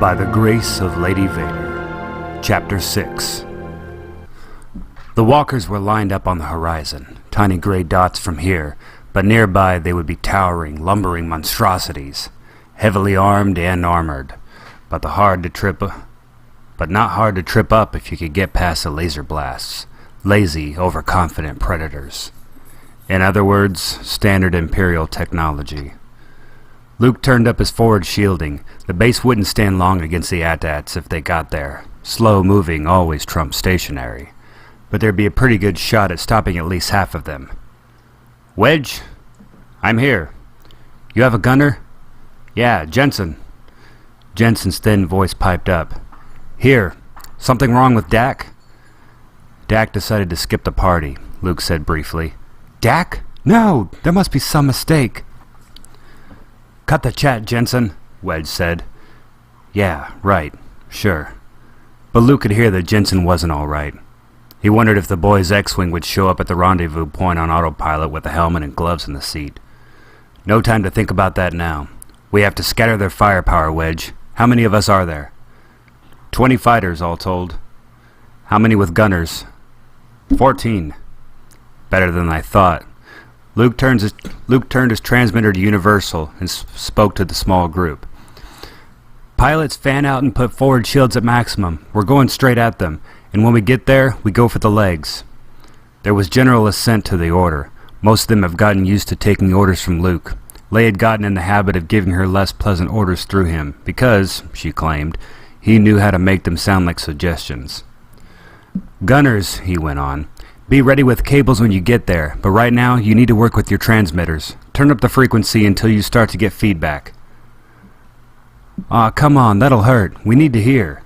By the Grace of Lady Vader. Chapter 6. The walkers were lined up on the horizon, tiny gray dots from here, but nearby they would be towering, lumbering monstrosities, heavily armed and armored, but not hard to trip up if you could get past the laser blasts, lazy, overconfident predators. In other words, standard Imperial technology. Luke turned up his forward shielding. The base wouldn't stand long against the AT-ATs if they got there. Slow moving always trumps stationary. But there'd be a pretty good shot at stopping at least half of them. Wedge? I'm here. You have a gunner? Yeah, Jensen. Jensen's thin voice piped up. Here. Something wrong with Dak? Dak decided to skip the party, Luke said briefly. Dak? No, there must be some mistake. Cut the chat, Jensen, Wedge said. Yeah, right, sure. But Luke could hear that Jensen wasn't all right. He wondered if the boy's X-Wing would show up at the rendezvous point on autopilot with a helmet and gloves in the seat. No time to think about that now. We have to scatter their firepower, Wedge. How many of us are there? 20 fighters, all told. How many with gunners? 14. Better than I thought. Luke turned his transmitter to Universal and spoke to the small group. Pilots, fan out and put forward shields at maximum. We're going straight at them, and when we get there, we go for the legs. There was general assent to the order. Most of them have gotten used to taking orders from Luke. Leia had gotten in the habit of giving her less pleasant orders through him, because, she claimed, he knew how to make them sound like suggestions. Gunners, he went on. Be ready with cables when you get there, but right now you need to work with your transmitters. Turn up the frequency until you start to get feedback. Aw, come on, that'll hurt. We need to hear.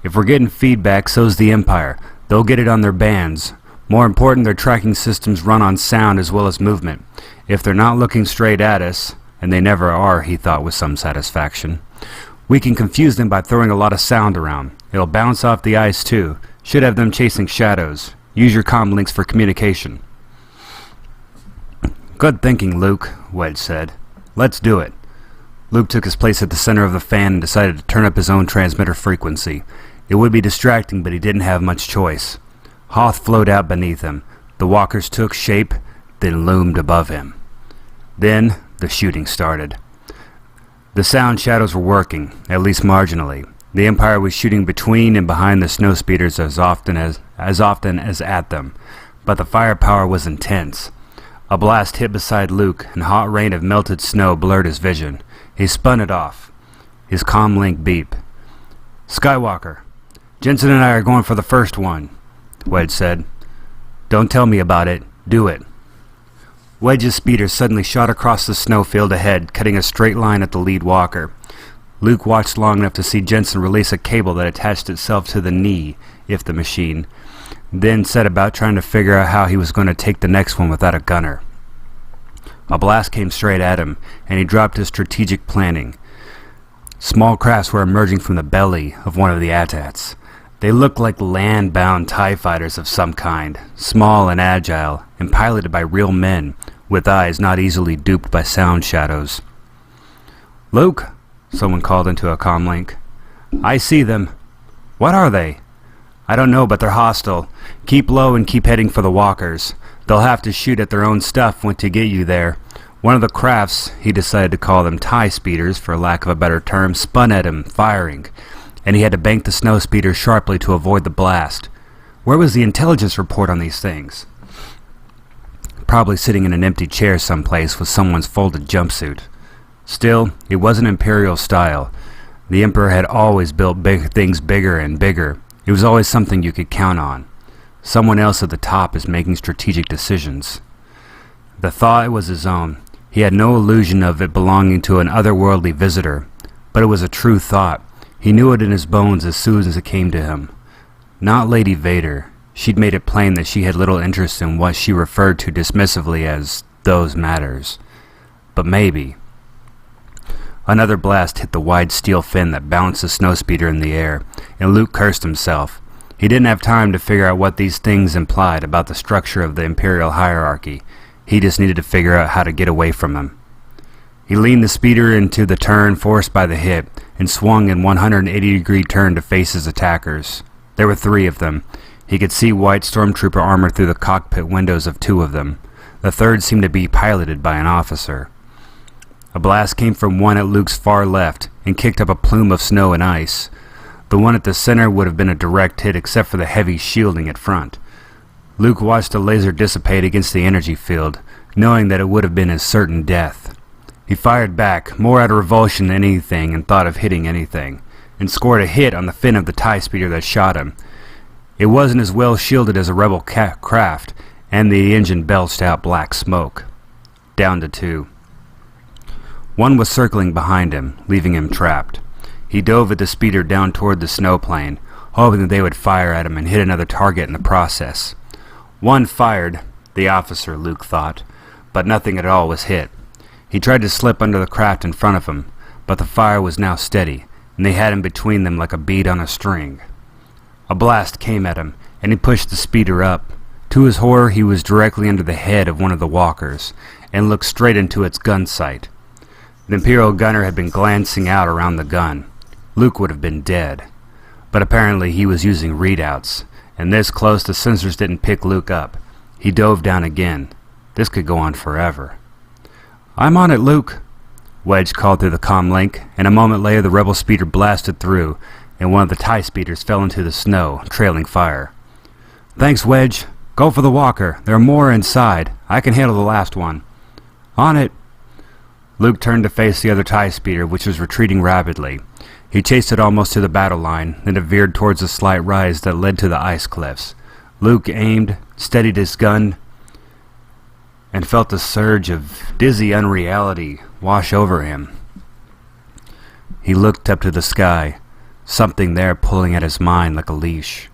If we're getting feedback, so's the Empire. They'll get it on their bands. More important, their tracking systems run on sound as well as movement. If they're not looking straight at us, and they never are, he thought with some satisfaction, we can confuse them by throwing a lot of sound around. It'll bounce off the ice too. Should have them chasing shadows. Use your comm links for communication. Good thinking, Luke, Wedge said. Let's do it. Luke took his place at the center of the fan and decided to turn up his own transmitter frequency. It would be distracting, but he didn't have much choice. Hoth flowed out beneath him. The walkers took shape, then loomed above him. Then the shooting started. The sound shadows were working, at least marginally. The Empire was shooting between and behind the snowspeeders as often as at them, but the firepower was intense. A blast hit beside Luke, and a hot rain of melted snow blurred his vision. He spun it off. His comm link beep. Skywalker, Jensen and I are going for the first one, Wedge said. Don't tell me about it. Do it. Wedge's speeder suddenly shot across the snowfield ahead, cutting a straight line at the lead walker. Luke watched long enough to see Jensen release a cable that attached itself to the knee, if the machine, then set about trying to figure out how he was going to take the next one without a gunner. A blast came straight at him, and he dropped his strategic planning. Small crafts were emerging from the belly of one of the AT-ATs. They looked like land-bound TIE fighters of some kind, small and agile, and piloted by real men, with eyes not easily duped by sound shadows. Luke, someone called into a comm link. I see them. What are they? I don't know, but they're hostile. Keep low and keep heading for the walkers. They'll have to shoot at their own stuff when to get you there. One of the crafts, he decided to call them TIE speeders for lack of a better term, spun at him, firing, and he had to bank the snow speeder sharply to avoid the blast. Where was the intelligence report on these things? Probably sitting in an empty chair someplace with someone's folded jumpsuit. Still, it wasn't Imperial style. The Emperor had always built things bigger and bigger. It was always something you could count on. Someone else at the top is making strategic decisions. The thought was his own. He had no illusion of it belonging to an otherworldly visitor, but it was a true thought. He knew it in his bones as soon as it came to him. Not Lady Vader. She'd made it plain that she had little interest in what she referred to dismissively as those matters. But maybe. Another blast hit the wide steel fin that balanced the snowspeeder in the air, and Luke cursed himself. He didn't have time to figure out what these things implied about the structure of the Imperial hierarchy. He just needed to figure out how to get away from them. He leaned the speeder into the turn forced by the hit and swung in 180-degree turn to face his attackers. There were 3 of them. He could see white stormtrooper armor through the cockpit windows of 2 of them. The third seemed to be piloted by an officer. A blast came from one at Luke's far left and kicked up a plume of snow and ice. The one at the center would have been a direct hit except for the heavy shielding at front. Luke watched the laser dissipate against the energy field, knowing that it would have been his certain death. He fired back, more out of revulsion than anything, and thought of hitting anything, and scored a hit on the fin of the TIE speeder that shot him. It wasn't as well shielded as a rebel craft, and the engine belched out black smoke. Down to 2. One was circling behind him, leaving him trapped. He dove at the speeder down toward the snowplane, hoping that they would fire at him and hit another target in the process. One fired, the officer, Luke thought, but nothing at all was hit. He tried to slip under the craft in front of him, but the fire was now steady, and they had him between them like a bead on a string. A blast came at him, and he pushed the speeder up. To his horror, he was directly under the head of one of the walkers, and looked straight into its gun sight. The Imperial gunner had been glancing out around the gun. Luke would have been dead. But apparently he was using readouts, and this close the sensors didn't pick Luke up. He dove down again. This could go on forever. "I'm on it, Luke," Wedge called through the comm link, and a moment later the rebel speeder blasted through, and one of the TIE speeders fell into the snow, trailing fire. "Thanks, Wedge. Go for the walker. There are more inside. I can handle the last one." "On it." Luke turned to face the other TIE speeder, which was retreating rapidly. He chased it almost to the battle line, then it veered towards a slight rise that led to the ice cliffs. Luke aimed, steadied his gun, and felt a surge of dizzy unreality wash over him. He looked up to the sky, something there pulling at his mind like a leash.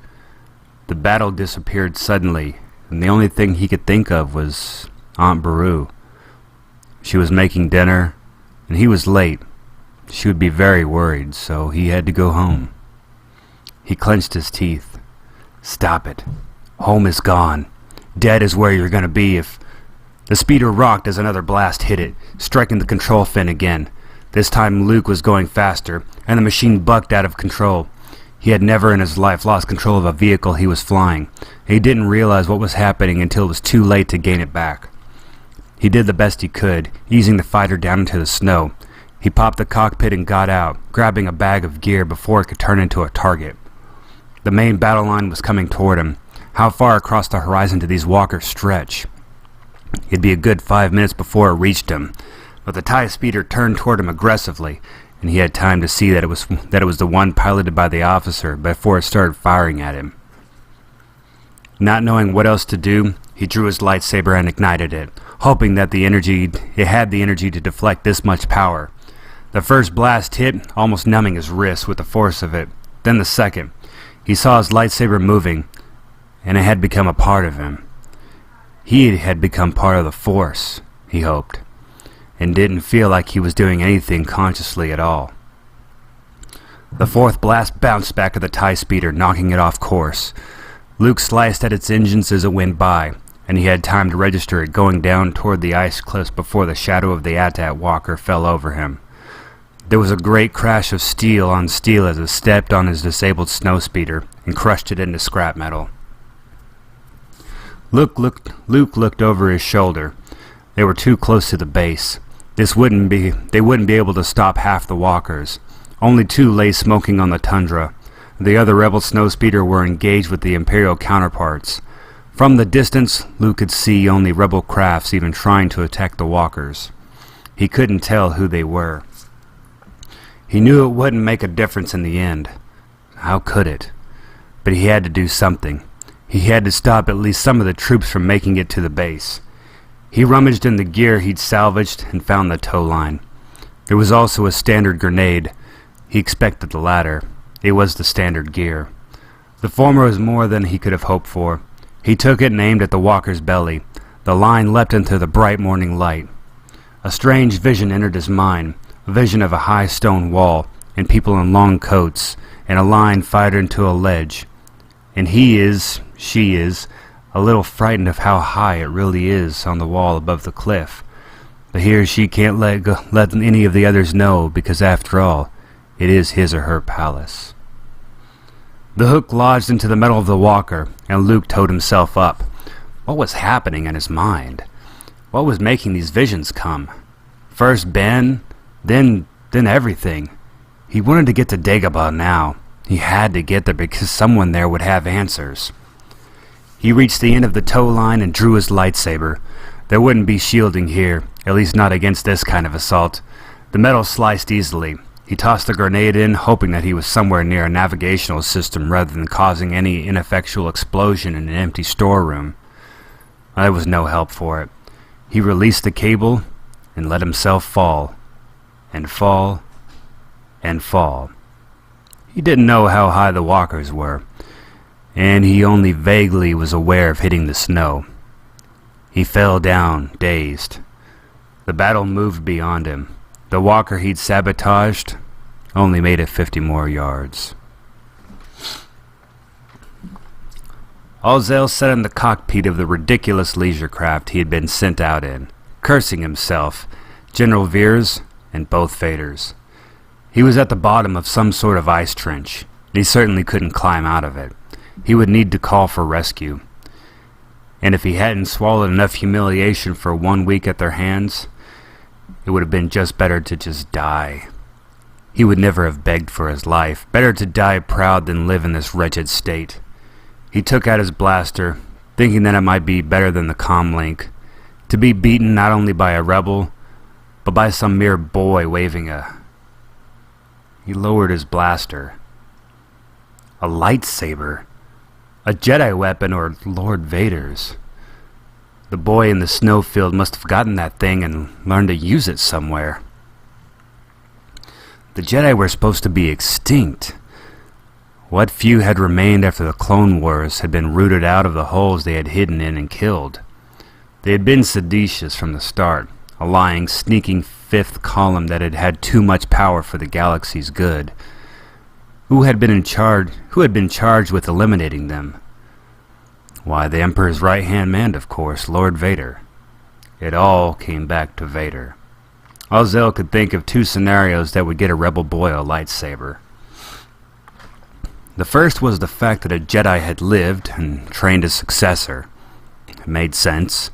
The battle disappeared suddenly, and the only thing he could think of was Aunt Beru. She was making dinner, and he was late. She would be very worried, so he had to go home. He clenched his teeth. "Stop it. Home is gone. Dead is where you're going to be if..." The speeder rocked as another blast hit it, striking the control fin again. This time Luke was going faster, and the machine bucked out of control. He had never in his life lost control of a vehicle he was flying. He didn't realize what was happening until it was too late to gain it back. He did the best he could, easing the fighter down into the snow. He popped the cockpit and got out, grabbing a bag of gear before it could turn into a target. The main battle line was coming toward him. How far across the horizon did these walkers stretch? It'd be a good 5 minutes before it reached him, but the TIE speeder turned toward him aggressively, and he had time to see that it was the one piloted by the officer before it started firing at him. Not knowing what else to do, he drew his lightsaber and ignited it, hoping that it had the energy to deflect this much power. The first blast hit, almost numbing his wrist with the force of it. Then the second. He saw his lightsaber moving, and it had become a part of him. He had become part of the Force, he hoped, and didn't feel like he was doing anything consciously at all. The fourth blast bounced back at the TIE speeder, knocking it off course. Luke sliced at its engines as it went by, and he had time to register it going down toward the ice cliffs before the shadow of the AT-AT walker fell over him. There was a great crash of steel on steel as it stepped on his disabled snowspeeder and crushed it into scrap metal. Luke looked over his shoulder. They were too close to the base. They wouldn't be able to stop half the walkers. Only 2 lay smoking on the tundra. The other rebel snowspeeder were engaged with the Imperial counterparts. From the distance, Luke could see only rebel crafts even trying to attack the walkers. He couldn't tell who they were. He knew it wouldn't make a difference in the end. How could it? But he had to do something. He had to stop at least some of the troops from making it to the base. He rummaged in the gear he'd salvaged and found the tow line. There was also a standard grenade. He expected the latter. It was the standard gear. The former was more than he could have hoped for. He took it and aimed at the walker's belly. The line leapt into the bright morning light. A strange vision entered his mind, a vision of a high stone wall, and people in long coats, and a line fired into a ledge. And she is, a little frightened of how high it really is on the wall above the cliff. But here she can't let any of the others know, because after all, it is his or her palace. The hook lodged into the metal of the walker, and Luke towed himself up. What was happening in his mind? What was making these visions come? First Ben, then everything. He wanted to get to Dagobah now. He had to get there because someone there would have answers. He reached the end of the tow line and drew his lightsaber. There wouldn't be shielding here, at least not against this kind of assault. The metal sliced easily. He tossed the grenade in, hoping that he was somewhere near a navigational system rather than causing any ineffectual explosion in an empty storeroom. There was no help for it. He released the cable and let himself fall, and fall, and fall. He didn't know how high the walkers were, and he only vaguely was aware of hitting the snow. He fell down, dazed. The battle moved beyond him. The walker he'd sabotaged only made it 50 more yards. Alzel sat in the cockpit of the ridiculous leisure craft he had been sent out in, cursing himself, General Veers, and both Vaders. He was at the bottom of some sort of ice trench, and he certainly couldn't climb out of it. He would need to call for rescue. And if he hadn't swallowed enough humiliation for 1 week at their hands, it would have been just better to just die. He would never have begged for his life. Better to die proud than live in this wretched state. He took out his blaster, thinking that it might be better than the comlink, to be beaten not only by a rebel, but by some mere boy waving a... He lowered his blaster. A lightsaber. A Jedi weapon or Lord Vader's. The boy in the snowfield must have gotten that thing and learned to use it somewhere. The Jedi were supposed to be extinct. What few had remained after the Clone Wars had been rooted out of the holes they had hidden in and killed. They had been seditious from the start, a lying, sneaking fifth column that had had too much power for the galaxy's good. Who had been charged with eliminating them? Why, the Emperor's right-hand man, of course, Lord Vader. It all came back to Vader. Alzel could think of 2 scenarios that would get a rebel boy a lightsaber. The first was the fact that a Jedi had lived and trained a successor. It made sense.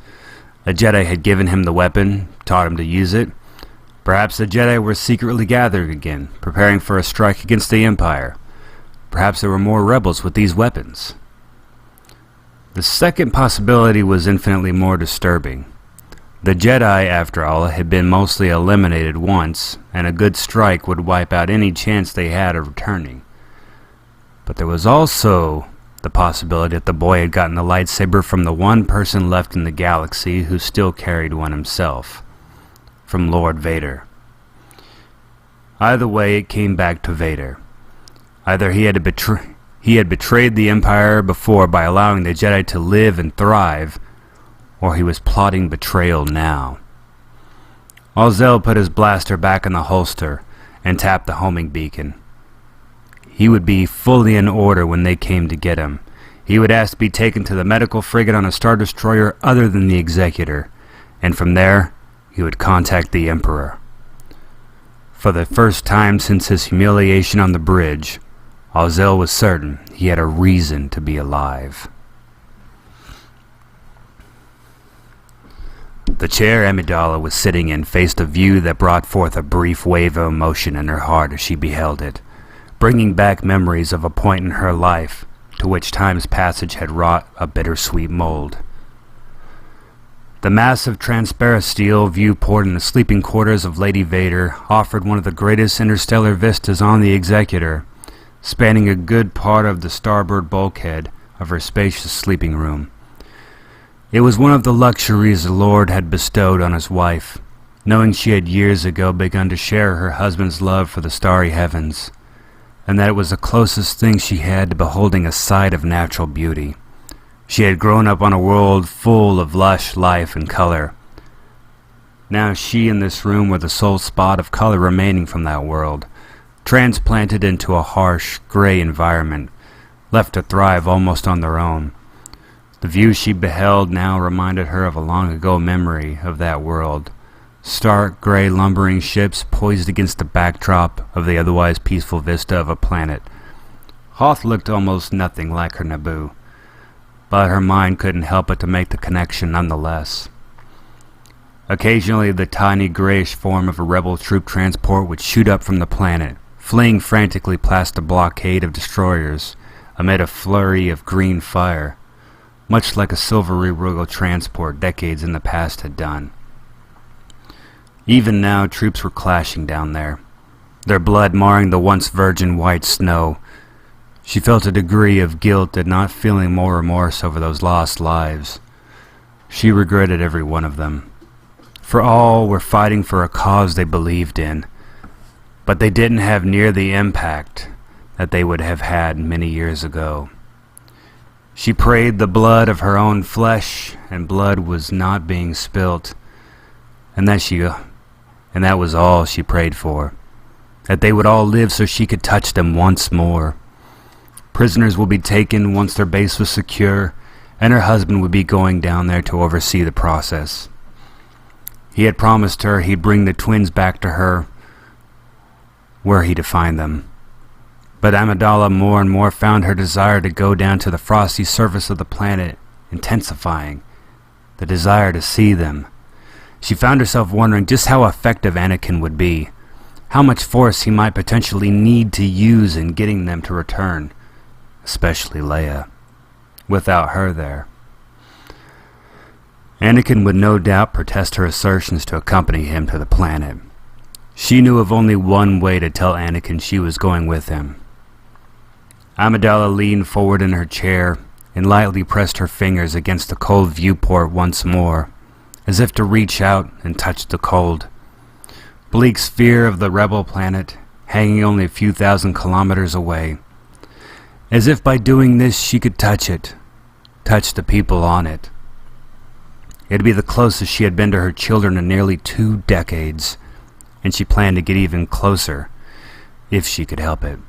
A Jedi had given him the weapon, taught him to use it. Perhaps the Jedi were secretly gathering again, preparing for a strike against the Empire. Perhaps there were more rebels with these weapons. The second possibility was infinitely more disturbing. The Jedi, after all, had been mostly eliminated once, and a good strike would wipe out any chance they had of returning. But there was also the possibility that the boy had gotten the lightsaber from the one person left in the galaxy who still carried one himself. From Lord Vader. Either way, it came back to Vader. Either he had betrayed the Empire before by allowing the Jedi to live and thrive, or he was plotting betrayal now. Alzel put his blaster back in the holster and tapped the homing beacon. He would be fully in order when they came to get him. He would ask to be taken to the medical frigate on a Star Destroyer other than the Executor, and from there, he would contact the Emperor. For the first time since his humiliation on the bridge, Alzel was certain he had a reason to be alive. The chair Amidala was sitting in faced a view that brought forth a brief wave of emotion in her heart as she beheld it, bringing back memories of a point in her life to which time's passage had wrought a bittersweet mold. The massive transparent steel viewport in the sleeping quarters of Lady Vader offered one of the greatest interstellar vistas on the Executor, spanning a good part of the starboard bulkhead of her spacious sleeping room. It was one of the luxuries the Lord had bestowed on his wife, knowing she had years ago begun to share her husband's love for the starry heavens, and that it was the closest thing she had to beholding a sight of natural beauty. She had grown up on a world full of lush life and color. Now she and this room were the sole spot of color remaining from that world, transplanted into a harsh, gray environment, left to thrive almost on their own. The view she beheld now reminded her of a long-ago memory of that world, Stark gray lumbering ships poised against the backdrop of the otherwise peaceful vista of a planet. Hoth looked almost nothing like her Naboo, but her mind couldn't help but to make the connection nonetheless. Occasionally, the tiny grayish form of a rebel troop transport would shoot up from the planet, fleeing frantically past the blockade of destroyers amid a flurry of green fire, much like a silvery royal transport decades in the past had done. Even now, troops were clashing down there, their blood marring the once virgin white snow. She felt a degree of guilt at not feeling more remorse over those lost lives. She regretted every one of them, for all were fighting for a cause they believed in, but they didn't have near the impact that they would have had many years ago. She prayed the blood of her own flesh and blood was not being spilt, and that was all she prayed for, that they would all live so she could touch them once more. Prisoners would be taken once their base was secure, and her husband would be going down there to oversee the process. He had promised her he'd bring the twins back to her were he to find them. But Amidala more and more found her desire to go down to the frosty surface of the planet intensifying, the desire to see them. She found herself wondering just how effective Anakin would be, how much force he might potentially need to use in getting them to return, especially Leia, without her there. Anakin would no doubt protest her assertions to accompany him to the planet. She knew of only one way to tell Anakin she was going with him. Amidala leaned forward in her chair and lightly pressed her fingers against the cold viewport once more, as if to reach out and touch the cold. Bleak sphere of the rebel planet, hanging only a few thousand kilometers away. As if by doing this she could touch it, touch the people on it. It'd be the closest she had been to her children in nearly 2 decades, and she planned to get even closer, if she could help it.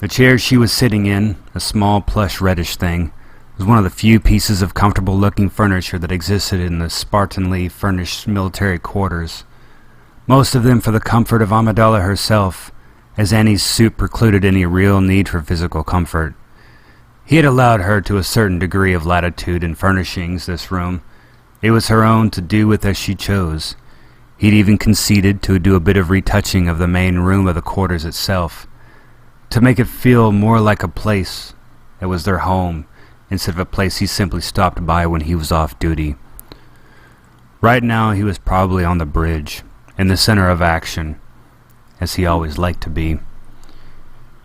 The chair she was sitting in, a small plush reddish thing, was one of the few pieces of comfortable-looking furniture that existed in the Spartanly furnished military quarters, most of them for the comfort of Amidala herself, as Annie's suit precluded any real need for physical comfort. He had allowed her to a certain degree of latitude in furnishings this room. It was her own to do with as she chose. He'd even conceded to do a bit of retouching of the main room of the quarters itself, to make it feel more like a place that was their home, instead of a place he simply stopped by when he was off duty. Right now he was probably on the bridge, in the center of action, as he always liked to be.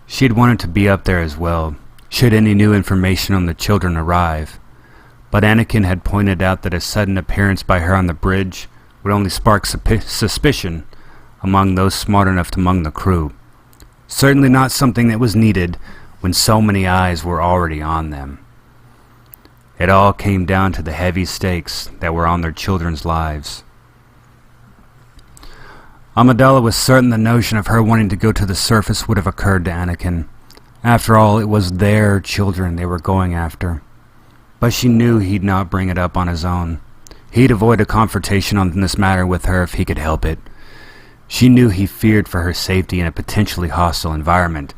She had wanted to be up there as well, should any new information on the children arrive, but Anakin had pointed out that a sudden appearance by her on the bridge would only spark suspicion among those smart enough among the crew. Certainly not something that was needed when so many eyes were already on them. It all came down to the heavy stakes that were on their children's lives. Amidala was certain the notion of her wanting to go to the surface would have occurred to Anakin. After all, it was their children they were going after. But she knew he'd not bring it up on his own. He'd avoid a confrontation on this matter with her if he could help it. She knew he feared for her safety in a potentially hostile environment,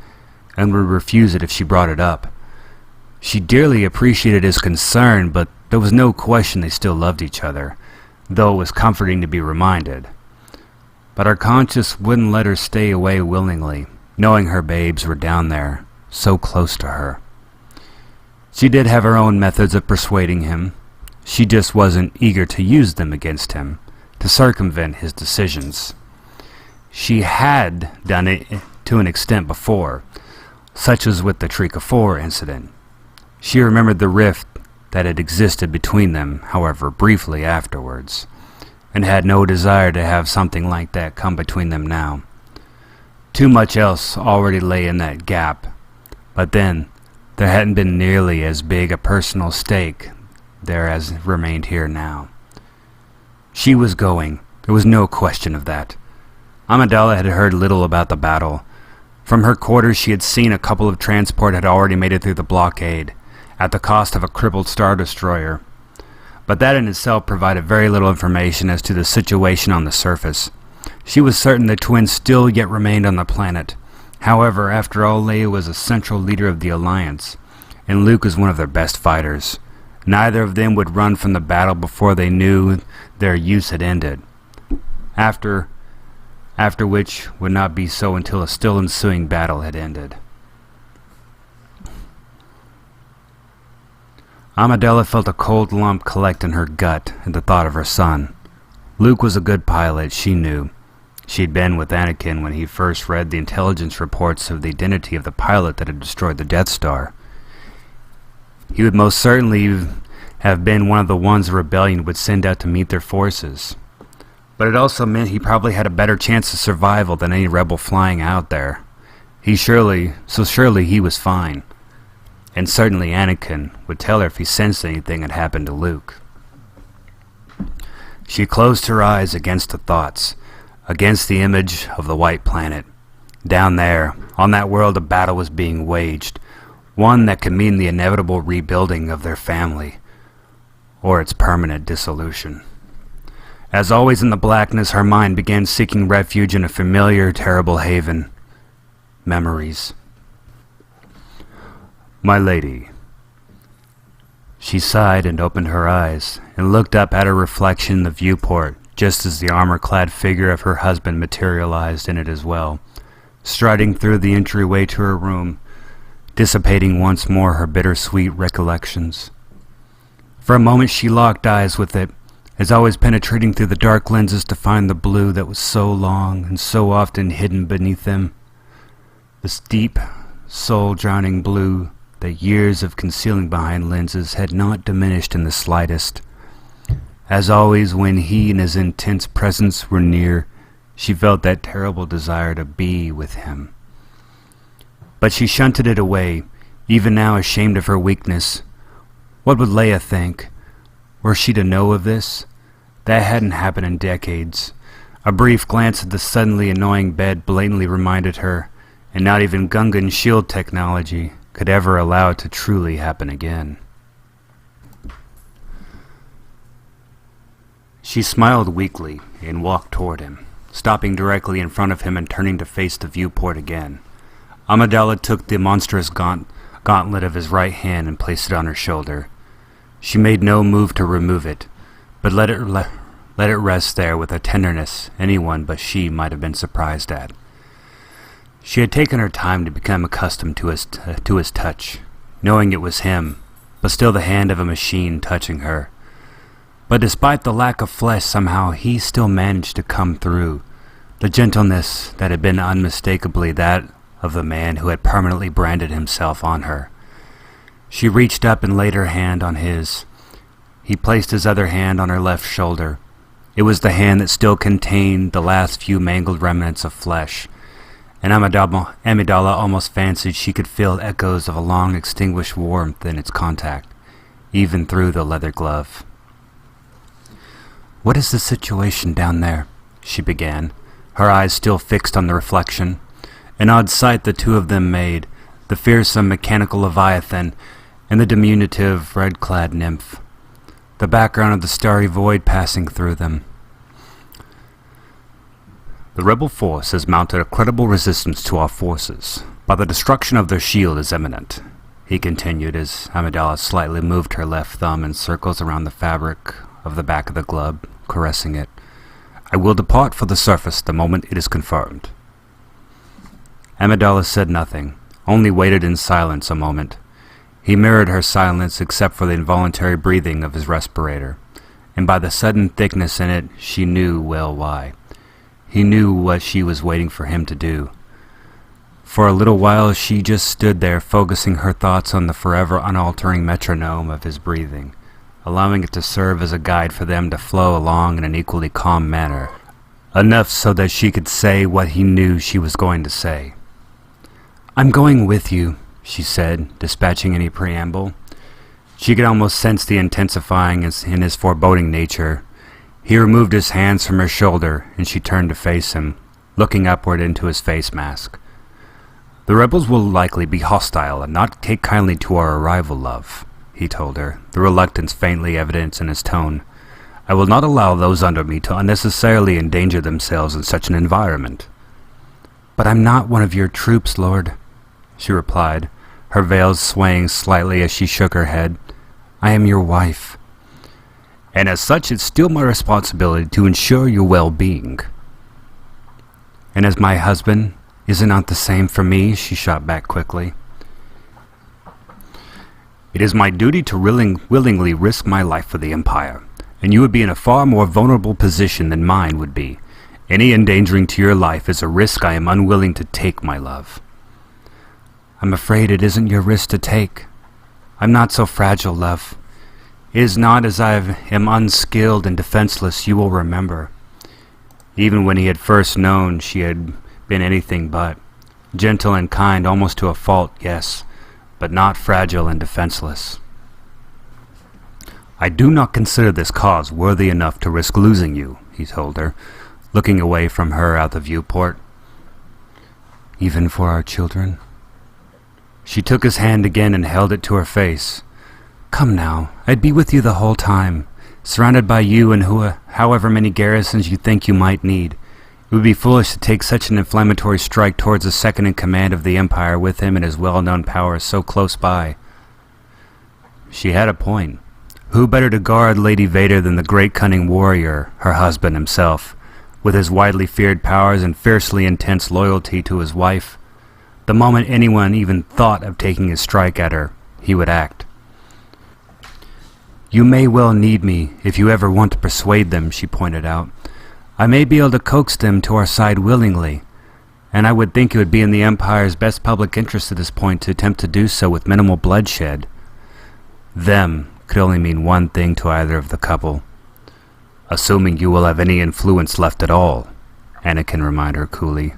and would refuse it if she brought it up. She dearly appreciated his concern, but there was no question they still loved each other, though it was comforting to be reminded. But her conscience wouldn't let her stay away willingly, knowing her babes were down there, so close to her. She did have her own methods of persuading him. She just wasn't eager to use them against him, to circumvent his decisions. She had done it to an extent before, such as with the Trika 4 incident. She remembered the rift that had existed between them, however, briefly afterwards, and had no desire to have something like that come between them now. Too much else already lay in that gap, but then there hadn't been nearly as big a personal stake there as remained here now. She was going, there was no question of that. Amidala had heard little about the battle. From her quarters she had seen a couple of transport had already made it through the blockade, at the cost of a crippled Star Destroyer. but that in itself provided very little information as to the situation on the surface. She was certain the twins still yet remained on the planet. However, after all, Leia was a central leader of the Alliance, and Luke was one of their best fighters. Neither of them would run from the battle before they knew their use had ended. After which would not be so until a still ensuing battle had ended. Amidala felt a cold lump collect in her gut at the thought of her son. Luke was a good pilot, she knew. She'd been with Anakin when he first read the intelligence reports of the identity of the pilot that had destroyed the Death Star. He would most certainly have been one of the ones the rebellion would send out to meet their forces. But it also meant he probably had a better chance of survival than any rebel flying out there. Surely he was fine. And certainly Anakin would tell her if he sensed anything had happened to Luke. She closed her eyes against the thoughts, against the image of the white planet. Down there, on that world, a battle was being waged, one that could mean the inevitable rebuilding of their family, or its permanent dissolution. As always in the blackness, her mind began seeking refuge in a familiar, terrible haven. Memories. "My lady." She sighed and opened her eyes, and looked up at her reflection in the viewport, just as the armor-clad figure of her husband materialized in it as well, striding through the entryway to her room, dissipating once more her bittersweet recollections. For a moment she locked eyes with it, as always penetrating through the dark lenses to find the blue that was so long and so often hidden beneath them. This deep, soul-drowning blue that years of concealing behind lenses had not diminished in the slightest. As always, when he and his intense presence were near, she felt that terrible desire to be with him. But she shunted it away, even now ashamed of her weakness. What would Leia think? Were she to know of this? That hadn't happened in decades. A brief glance at the suddenly annoying bed blatantly reminded her, and not even Gungan shield technology could ever allow it to truly happen again. She smiled weakly and walked toward him, stopping directly in front of him and turning to face the viewport again. Amidala took the monstrous gauntlet of his right hand and placed it on her shoulder. She made no move to remove it, but let it rest there with a tenderness anyone but she might have been surprised at. She had taken her time to become accustomed to his touch, knowing it was him, but still the hand of a machine touching her. But despite the lack of flesh, somehow he still managed to come through, the gentleness that had been unmistakably that of the man who had permanently branded himself on her. She reached up and laid her hand on his. He placed his other hand on her left shoulder. It was the hand that still contained the last few mangled remnants of flesh, and Amidala almost fancied she could feel echoes of a long-extinguished warmth in its contact, even through the leather glove. "What is the situation down there?" she began, her eyes still fixed on the reflection. An odd sight the two of them made, the fearsome mechanical leviathan and the diminutive red-clad nymph, the background of the starry void passing through them. "The rebel force has mounted a credible resistance to our forces, but the destruction of their shield is imminent," he continued as Amidala slightly moved her left thumb in circles around the fabric of the back of the glove, caressing it. "I will depart for the surface the moment it is confirmed." Amidala said nothing, only waited in silence a moment. He mirrored her silence except for the involuntary breathing of his respirator, and by the sudden thickness in it she knew well why. He knew what she was waiting for him to do. For a little while she just stood there, focusing her thoughts on the forever unaltering metronome of his breathing, allowing it to serve as a guide for them to flow along in an equally calm manner, enough so that she could say what he knew she was going to say. "I'm going with you," she said, dispatching any preamble. She could almost sense the intensifying in his foreboding nature. He removed his hands from her shoulder, and she turned to face him, looking upward into his face mask. "The rebels will likely be hostile and not take kindly to our arrival, love," he told her, the reluctance faintly evident in his tone. "I will not allow those under me to unnecessarily endanger themselves in such an environment." "But I'm not one of your troops, Lord," she replied, her veils swaying slightly as she shook her head. "I am your wife." "And as such, it's still my responsibility to ensure your well-being." "And as my husband, is it not the same for me?" she shot back quickly. "It is my duty to willingly risk my life for the Empire, and you would be in a far more vulnerable position than mine would be. Any endangering to your life is a risk I am unwilling to take, my love." "I'm afraid it isn't your risk to take. I'm not so fragile, love. It is not as I am unskilled and defenseless, you will remember." Even when he had first known, she had been anything but. Gentle and kind almost to a fault, yes, but not fragile and defenseless. "I do not consider this cause worthy enough to risk losing you," he told her, looking away from her out the viewport. "Even for our children?" She took his hand again and held it to her face. "Come now, I'd be with you the whole time, surrounded by you and however many garrisons you think you might need. It would be foolish to take such an inflammatory strike towards the second-in-command of the Empire with him and his well-known powers so close by." She had a point. Who better to guard Lady Vader than the great cunning warrior, her husband himself, with his widely feared powers and fiercely intense loyalty to his wife? The moment anyone even thought of taking a strike at her, he would act. "You may well need me if you ever want to persuade them," she pointed out. "I may be able to coax them to our side willingly, and I would think it would be in the Empire's best public interest at this point to attempt to do so with minimal bloodshed." "Them" could only mean one thing to either of the couple. "Assuming you will have any influence left at all," Anakin reminded her coolly.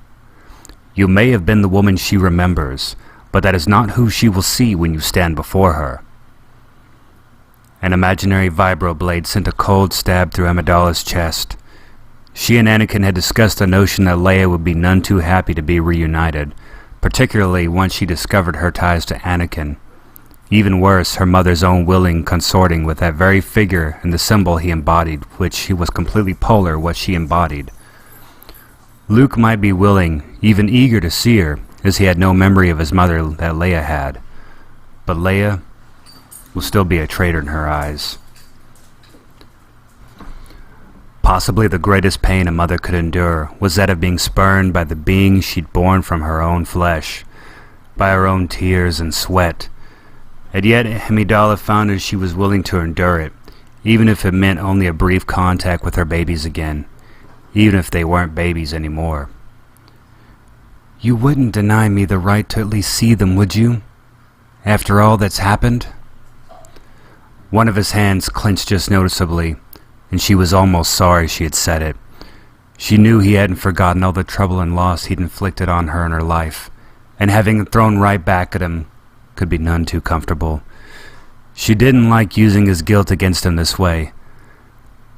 "You may have been the woman she remembers, but that is not who she will see when you stand before her." An imaginary vibroblade sent a cold stab through Amidala's chest. She and Anakin had discussed the notion that Leia would be none too happy to be reunited, particularly once she discovered her ties to Anakin. Even worse, her mother's own willing consorting with that very figure and the symbol he embodied, which he was completely polar what she embodied. Luke might be willing, even eager to see her, as he had no memory of his mother that Leia had. But Leia will still be a traitor in her eyes. Possibly the greatest pain a mother could endure was that of being spurned by the being she'd born from her own flesh, by her own tears and sweat. And yet Amidala found that she was willing to endure it, even if it meant only a brief contact with her babies again, even if they weren't babies anymore. "You wouldn't deny me the right to at least see them, would you? After all that's happened?" One of his hands clenched just noticeably, and she was almost sorry she had said it. She knew he hadn't forgotten all the trouble and loss he'd inflicted on her in her life, and having it thrown right back at him could be none too comfortable. She didn't like using his guilt against him this way,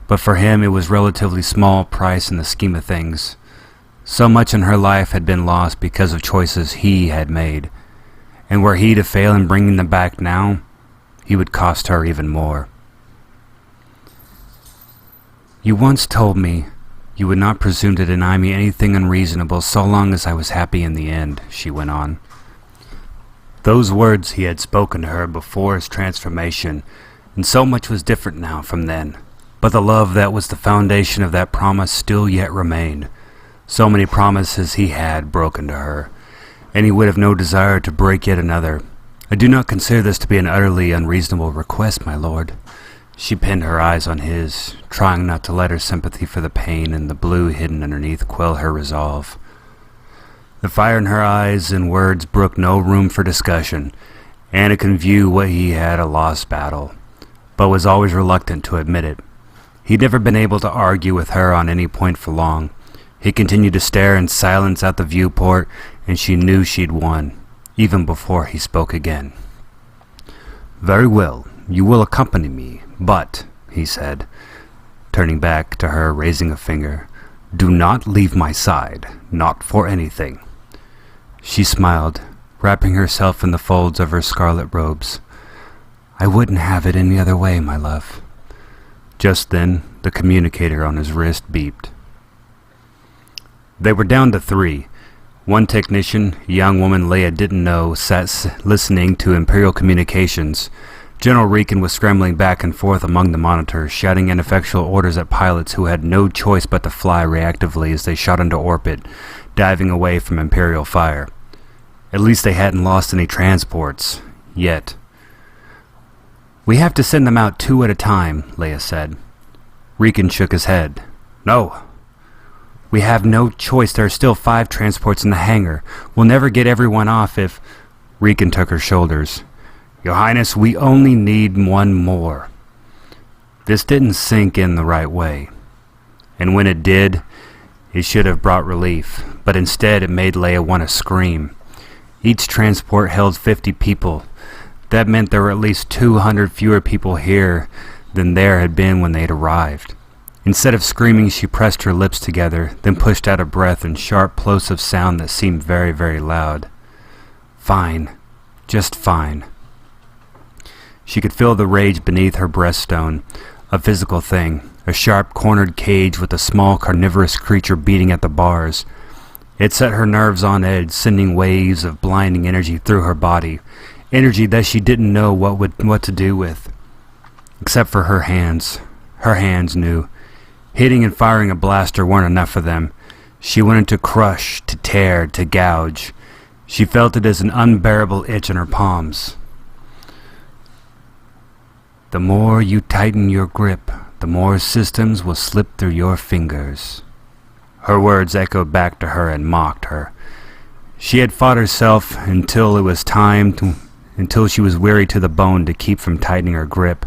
but for him it was relatively small price in the scheme of things. So much in her life had been lost because of choices he had made, and were he to fail in bringing them back now, he would cost her even more. "You once told me you would not presume to deny me anything unreasonable so long as I was happy in the end," she went on. Those words he had spoken to her before his transformation, and so much was different now from then. But the love that was the foundation of that promise still yet remained. So many promises he had broken to her, and he would have no desire to break yet another. "I do not consider this to be an utterly unreasonable request, my lord." She pinned her eyes on his, trying not to let her sympathy for the pain and the blue hidden underneath quell her resolve. The fire in her eyes and words brooked no room for discussion. Anakin viewed what he had a lost battle, but was always reluctant to admit it. He'd never been able to argue with her on any point for long. He continued to stare in silence out the viewport, and she knew she'd won, even before he spoke again. "Very well, you will accompany me, but," he said, turning back to her, raising a finger, "do not leave my side, not for anything." She smiled, wrapping herself in the folds of her scarlet robes. I wouldn't have it any other way, my love. Just then, the communicator on his wrist beeped. They were down to 3. One technician, a young woman Leia didn't know, sat listening to Imperial communications. General Riken was scrambling back and forth among the monitors, shouting ineffectual orders at pilots who had no choice but to fly reactively as they shot into orbit, diving away from Imperial fire. At least they hadn't lost any transports. Yet. We have to send them out 2 at a time, Leia said. Riken shook his head. No. We have no choice. There are still 5 transports in the hangar. We'll never get everyone off if... Riken took her shoulders. Your Highness, we only need 1 more. This didn't sink in the right way. And when it did, it should have brought relief. But instead it made Leia want to scream. Each transport held 50 people. That meant there were at least 200 fewer people here than there had been when they'd arrived. Instead of screaming, she pressed her lips together, then pushed out a breath in sharp plosive sound that seemed very, very loud. Fine. Just fine. She could feel the rage beneath her breaststone, a physical thing, a sharp cornered cage with a small carnivorous creature beating at the bars. It set her nerves on edge, sending waves of blinding energy through her body, energy that she didn't know what to do with. Except for her hands. Her hands knew. Hitting and firing a blaster weren't enough for them. She wanted to crush, to tear, to gouge. She felt it as an unbearable itch in her palms. The more you tighten your grip, the more systems will slip through your fingers. Her words echoed back to her and mocked her. She had fought herself until she was weary to the bone to keep from tightening her grip,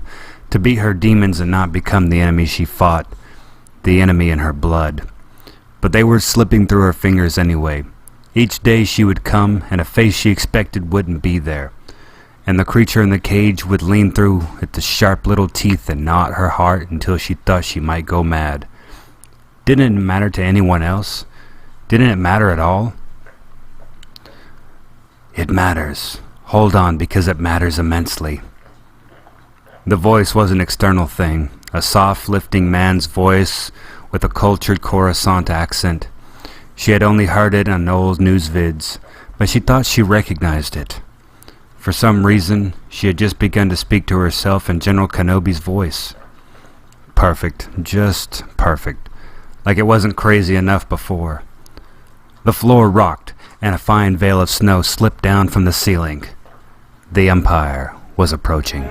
to beat her demons and not become the enemy she fought, the enemy in her blood. But they were slipping through her fingers anyway. Each day she would come, and a face she expected wouldn't be there, and the creature in the cage would lean through at the sharp little teeth and gnaw at her heart until she thought she might go mad. Didn't it matter to anyone else? Didn't it matter at all? It matters. Hold on, because it matters immensely. The voice was an external thing, a soft, lifting man's voice with a cultured Coruscant accent. She had only heard it on old news vids, but she thought she recognized it. For some reason, she had just begun to speak to herself in General Kenobi's voice. Perfect, just perfect, like it wasn't crazy enough before. The floor rocked, and a fine veil of snow slipped down from the ceiling. The Empire was approaching.